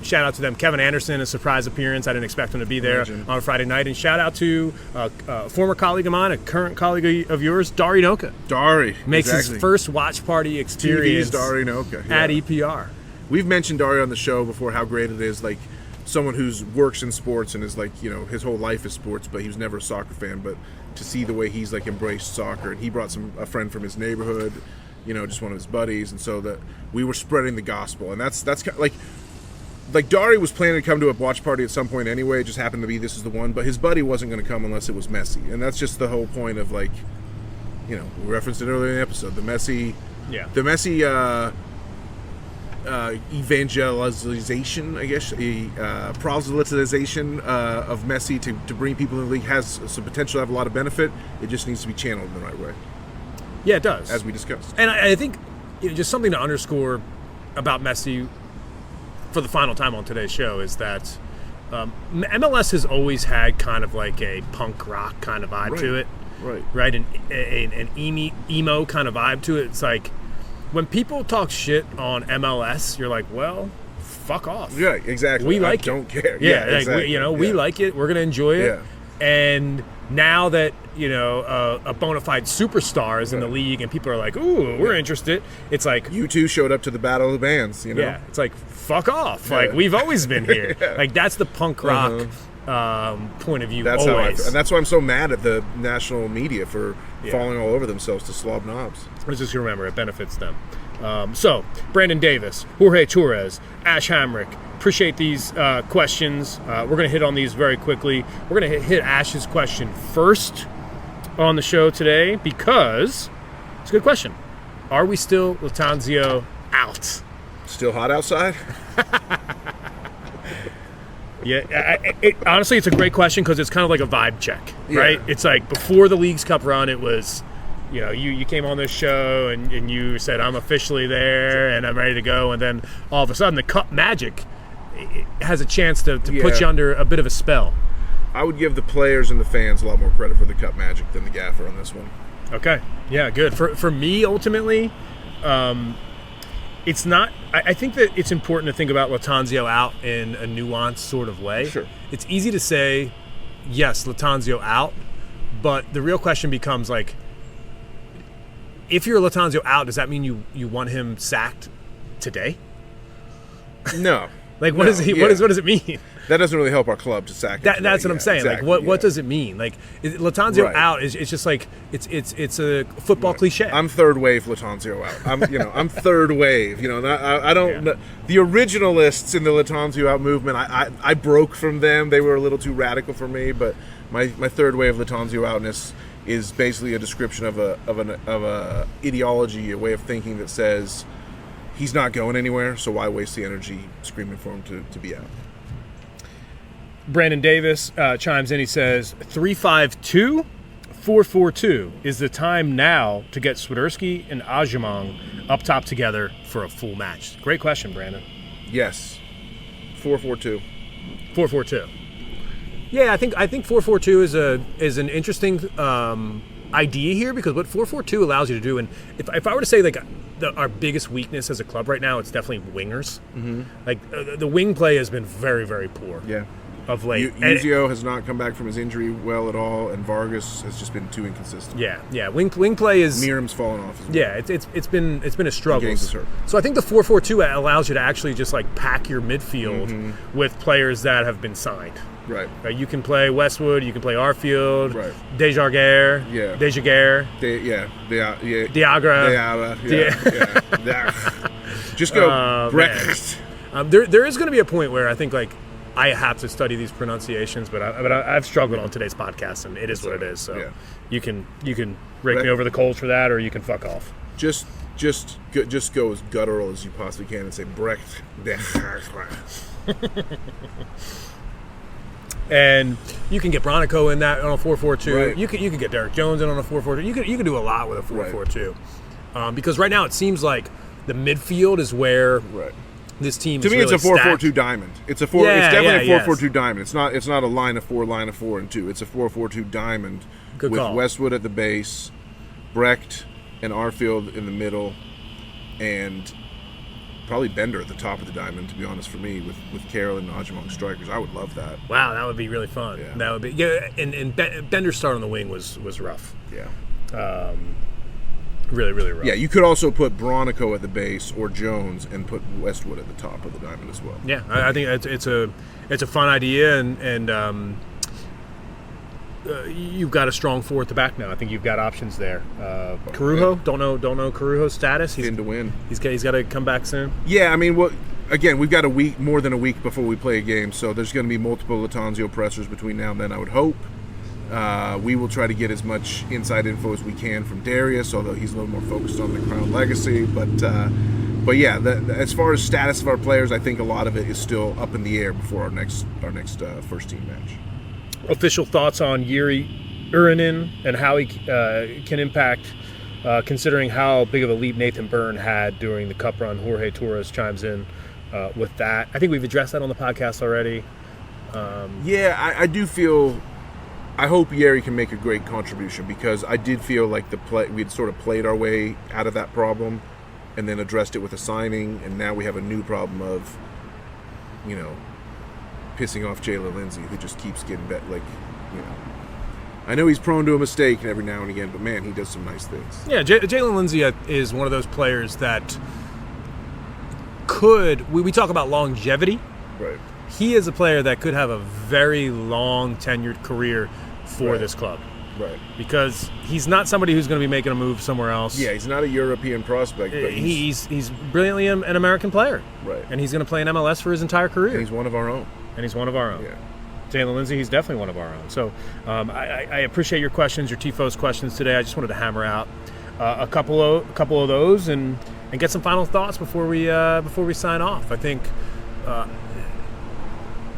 Speaker 1: shout out to them. Kevin Anderson, a surprise appearance. I didn't expect him to be there on Friday night. And shout out to a former colleague of mine, a current colleague of yours, Dari Noka.
Speaker 2: Dari.
Speaker 1: Makes his first watch party experience
Speaker 2: TV's Dari Noka.
Speaker 1: At EPR.
Speaker 2: We've mentioned Dari on the show before, how great it is, like someone who's works in sports and is like, his whole life is sports, but he was never a soccer fan. But to see the way he's like embraced soccer, and he brought a friend from his neighborhood, just one of his buddies, and so that we were spreading the gospel. And that's kind of like Dari was planning to come to a watch party at some point anyway. It just happened to be this is the one, but his buddy wasn't going to come unless it was Messi, and that's just the whole point of we referenced it earlier in the episode, the Messi evangelization, I guess, proselytization of Messi to bring people in the league has some potential to have a lot of benefit. It just needs to be channeled in the right way.
Speaker 1: Yeah, it does,
Speaker 2: as we discussed.
Speaker 1: And I think just something to underscore about Messi for the final time on today's show is that MLS has always had kind of like a punk rock kind of vibe to it, right? An emo kind of vibe to it. It's like, when people talk shit on MLS, you're like, well, fuck off.
Speaker 2: Yeah, exactly.
Speaker 1: We like it.
Speaker 2: Don't care.
Speaker 1: Yeah, exactly. We like it. We're going to enjoy it. Yeah. And now that, a bona fide superstar is in the league and people are like, ooh, we're interested, it's like...
Speaker 2: You two showed up to the Battle of the Bands,
Speaker 1: Yeah, it's like, fuck off. Like, we've always been here. Like, that's the punk rock point of view.
Speaker 2: That's
Speaker 1: always.
Speaker 2: and that's why I'm so mad at the national media for falling all over themselves to slob knobs.
Speaker 1: Let's just remember, it benefits them. So, Brandon Davis, Jorge Torres, Ash Hamrick, appreciate these questions. We're going to hit on these very quickly. We're going to hit Ash's question first on the show today because it's a good question. Are we still Lattanzio out?
Speaker 2: Still hot outside?
Speaker 1: Yeah, honestly, it's a great question because it's kind of like a vibe check, right? It's like before the Leagues Cup run, it was, you came on this show and you said, I'm officially there and I'm ready to go. And then all of a sudden, the Cup magic has a chance to put you under a bit of a spell.
Speaker 2: I would give the players and the fans a lot more credit for the Cup magic than the gaffer on this one.
Speaker 1: Okay. Yeah, good. For me, ultimately, it's not. I think that it's important to think about Lattanzio out in a nuanced sort of way.
Speaker 2: Sure.
Speaker 1: It's easy to say, yes, Lattanzio out, but the real question becomes like, if you're Lattanzio out, does that mean you want him sacked today?
Speaker 2: No.
Speaker 1: Like, what does it mean?
Speaker 2: That doesn't really help our club to sack him.
Speaker 1: That's what I'm saying. Exactly, like, what does it mean? Like, Lattanzio out is just like it's a football cliche.
Speaker 2: I'm third wave Lattanzio out. I'm third wave. I don't. Yeah. The originalists in the Lattanzio out movement, I broke from them. They were a little too radical for me. But my third wave Lattanzio outness is basically a description of a ideology, a way of thinking that says he's not going anywhere. So why waste the energy screaming for him to be out?
Speaker 1: Brandon Davis chimes in. He says, 3-5-2-4-4-2 is the time now to get Swiderski and Ajamong up top together for a full match. Great question, Brandon.
Speaker 2: Yes. 4-4-2.
Speaker 1: 4-4-2. Yeah, I think 4-4-2 is an interesting idea here because what 4-4-2 allows you to do, and if I were to say like our biggest weakness as a club right now, it's definitely wingers. Mm-hmm. Like the wing play has been very, very poor.
Speaker 2: Yeah.
Speaker 1: Of late.
Speaker 2: Uzio has not come back from his injury well at all, and Vargas has just been too inconsistent.
Speaker 1: Yeah. Wing play is.
Speaker 2: Miram's fallen off as well.
Speaker 1: Yeah, it's been a struggle.
Speaker 2: So
Speaker 1: I think the 4-4-2 allows you to actually just like pack your midfield with players that have been signed.
Speaker 2: Right.
Speaker 1: You can play Westwood, you can play Arfield,
Speaker 2: right.
Speaker 1: Dejaguerre,
Speaker 2: Diagra. Just go breakfast.
Speaker 1: There is going to be a point where I think like I have to study these pronunciations, but I've struggled on today's podcast, and it is what it is. So you can rake me over the coals for that, or you can fuck off.
Speaker 2: Just go as guttural as you possibly can and say Brecht.
Speaker 1: And you can get Bronico in that on a 4-4-2.
Speaker 2: Right.
Speaker 1: You can get Derek Jones in on a 4-4-2. You can do a lot with a 4-4-2. Because right now it seems like the midfield is where this team
Speaker 2: to
Speaker 1: is
Speaker 2: me
Speaker 1: really
Speaker 2: it's a 4-4-2 diamond. It's definitely a 4-4-2 diamond. It's not a line of 4 and 2. It's a 4-4-2 diamond.
Speaker 1: Good
Speaker 2: with
Speaker 1: call.
Speaker 2: Westwood at the base, Brecht and Arfield in the middle, and probably Bender at the top of the diamond, to be honest, for me, with Karol and Naj among strikers. I would love that.
Speaker 1: Wow, that would be really fun.
Speaker 2: Yeah.
Speaker 1: That would be and Bender's start on the wing was rough.
Speaker 2: Yeah.
Speaker 1: Really, really rough.
Speaker 2: Yeah, you could also put Bronico at the base or Jones and put Westwood at the top of the diamond as well.
Speaker 1: Yeah, I think it's a fun idea, and you've got a strong four at the back now. I think you've got options there. Carujo, don't know Carujo's status. He's
Speaker 2: in to win.
Speaker 1: He's got to come back soon.
Speaker 2: Yeah, I mean, again, we've got more than a week before we play a game, so there's going to be multiple Latanzio pressers between now and then, I would hope. We will try to get as much inside info as we can from Darius, although he's a little more focused on the Crown Legacy. But yeah, as far as status of our players, I think a lot of it is still up in the air before our next first team match.
Speaker 1: Official thoughts on Yuri Urinen and how he can impact, considering how big of a lead Nathan Byrne had during the Cup run. Jorge Torres chimes in with that. I think we've addressed that on the podcast already.
Speaker 2: I do feel. I hope Yeri can make a great contribution, because I did feel like we'd sort of played our way out of that problem and then addressed it with a signing, and now we have a new problem of, pissing off Jalen Lindsay, who just keeps getting I know he's prone to a mistake every now and again, but man, he does some nice things.
Speaker 1: Yeah, Jalen Lindsay is one of those players that could, we talk about longevity.
Speaker 2: Right.
Speaker 1: He is a player that could have a very long tenured career for this club.
Speaker 2: Right.
Speaker 1: Because he's not somebody who's going to be making a move somewhere else.
Speaker 2: Yeah, he's not a European prospect, but
Speaker 1: he's brilliantly an American player.
Speaker 2: Right.
Speaker 1: And he's going to play in MLS for his entire career.
Speaker 2: And he's one of our own.
Speaker 1: Yeah. Jalen Lindsay, he's definitely one of our own. So I appreciate your questions, your TFOS questions today. I just wanted to hammer out a couple of those and get some final thoughts before we sign off. I think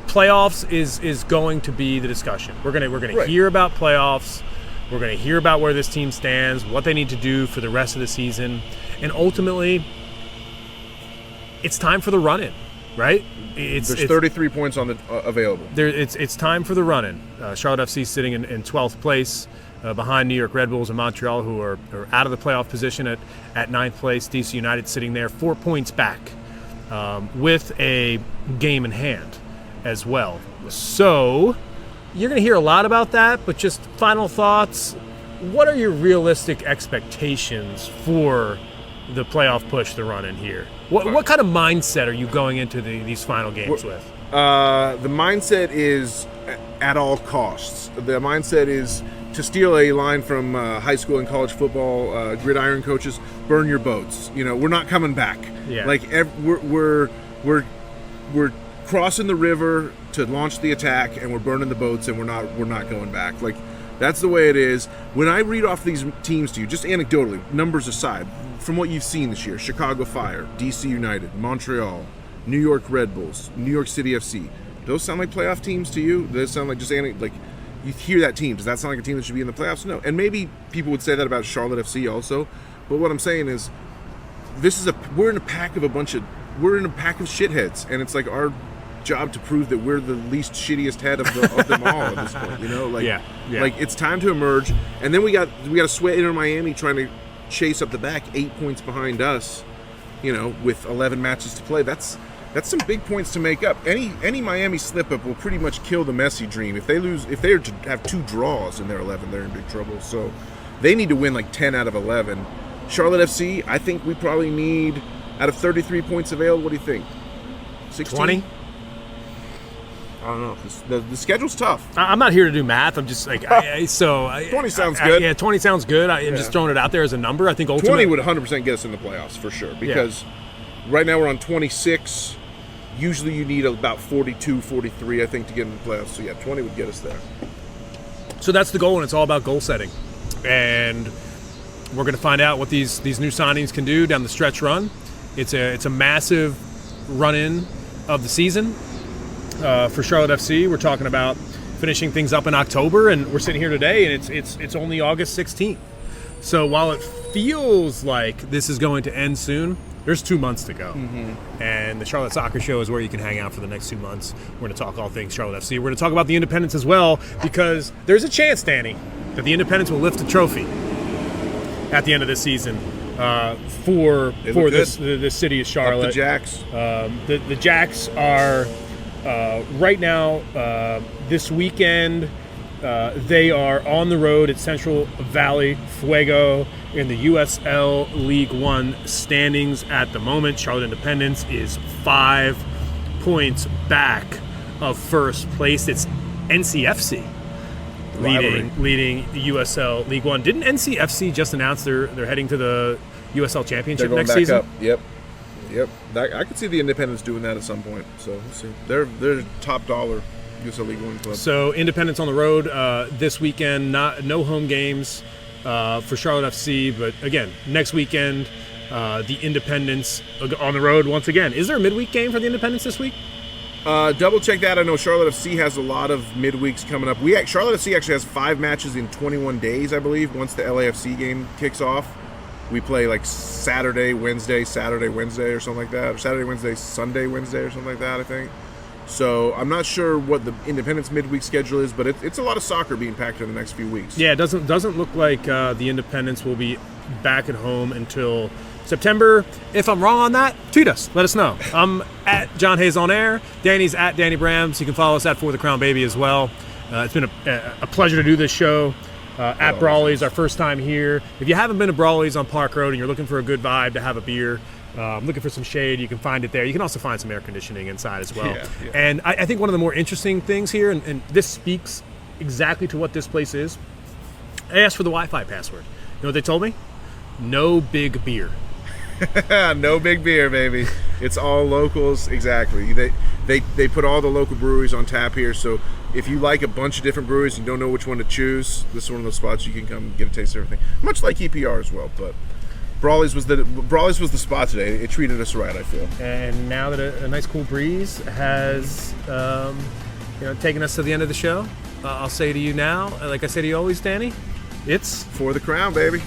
Speaker 1: playoffs is going to be the discussion. We're gonna hear about playoffs. We're gonna hear about where this team stands, what they need to do for the rest of the season, and ultimately, it's time for the run-in, right?
Speaker 2: There's 33 points on the available.
Speaker 1: It's time for the run-in. Charlotte FC sitting in 12th place behind New York Red Bulls and Montreal, who are out of the playoff position at 9th place. DC United sitting there 4 points back with a game in hand as well. So you're going to hear a lot about that, but just final thoughts. What are your realistic expectations for the playoff push, the run-in here? What kind of mindset are you going into these final games with?
Speaker 2: The mindset is at all costs. The mindset is to steal a line from high school and college football gridiron coaches: burn your boats. We're not coming back.
Speaker 1: Yeah.
Speaker 2: We're crossing the river to launch the attack, and we're burning the boats, and we're not going back. That's the way it is. When I read off these teams to you, just anecdotally, numbers aside, from what you've seen this year: Chicago Fire, DC United, Montreal, New York Red Bulls, New York City FC. Those sound like playoff teams to you? Those sound like just you hear that team. Does that sound like a team that should be in the playoffs? No. And maybe people would say that about Charlotte FC also. But what I'm saying is, we're in a pack of shitheads, and it's like our job to prove that we're the least shittiest head of them all at this point.
Speaker 1: Yeah.
Speaker 2: It's time to emerge, and then we got to sweat Inter Miami trying to chase up the back, 8 points behind us, with 11 matches to play. That's some big points to make up. Any Miami slip up will pretty much kill the Messi dream. If they are to have 2 draws in their 11, they're in big trouble. So they need to win like 10 out of 11. Charlotte FC, I think we probably need, out of 33 points available, what do you think? 16?
Speaker 1: 20?
Speaker 2: I don't know. The schedule's tough.
Speaker 1: I'm not here to do math. I'm just like,
Speaker 2: 20 sounds good.
Speaker 1: Yeah, 20 sounds good. I'm just throwing it out there as a number. I think ultimately
Speaker 2: 20 would 100% get us in the playoffs for sure, because right now we're on 26. Usually you need about 42, 43, I think, to get in the playoffs. So, 20 would get us there.
Speaker 1: So that's the goal, and it's all about goal setting. And we're going to find out what these new signings can do down the stretch run. It's a massive run-in of the season for Charlotte FC. We're talking about finishing things up in October, and we're sitting here today, and it's only August 16th. So while it feels like this is going to end soon, there's 2 months to go. Mm-hmm. And the Charlotte Soccer Show is where you can hang out for the next 2 months. We're going to talk all things Charlotte FC. We're going to talk about the Independents as well, because there's a chance, Danny, that the Independents will lift a trophy at the end of this season for the city of Charlotte.
Speaker 2: Up the Jacks.
Speaker 1: The Jacks are right now this weekend. They are on the road at Central Valley Fuego in the USL League One standings at the moment. Charlotte Independence is 5 points back of first place. It's NCFC leading the USL League One. Didn't NCFC just announce they're heading to the USL Championship next season?
Speaker 2: Up. Yep. I could see the Independents doing that at some point. So we'll see. They're top dollar USL League One club.
Speaker 1: So Independents on the road this weekend. No home games for Charlotte FC, but again, next weekend the Independents on the road once again. Is there a midweek game for the Independents this week?
Speaker 2: Double check that. I know Charlotte FC has a lot of midweeks coming up. Charlotte FC actually has 5 matches in 21 days, I believe. Once the LAFC game kicks off, we play like Saturday, Wednesday, or something like that. Or Saturday, Wednesday, Sunday, Wednesday, or something like that, I think. So I'm not sure what the Independents midweek schedule is, but it's a lot of soccer being packed in the next few weeks.
Speaker 1: Yeah, it doesn't look like the Independents will be back at home until September. If I'm wrong on that, tweet us. Let us know. I'm at John Hayes on air. Danny's at Danny Brams. You can follow us at For the Crown Baby as well. It's been a pleasure to do this show. At Brawley's, our first time here. If you haven't been to Brawley's on Park Road and you're looking for a good vibe to have a beer, looking for some shade, you can find it there. You can also find some air conditioning inside as well. Yeah. And I think one of the more interesting things here, and this speaks exactly to what this place is, I asked for the Wi-Fi password. You know what they told me? No big beer.
Speaker 2: No big beer, baby. It's all locals. Exactly. They put all the local breweries on tap here, so if you like a bunch of different breweries and don't know which one to choose, this is one of those spots you can come get a taste of everything. Much like EPR as well, but Brawley's was the spot today. It treated us right, I feel. And now that a nice cool breeze has taken us to the end of the show, I'll say to you now, like I say to you always, Danny, it's For the Crown, baby.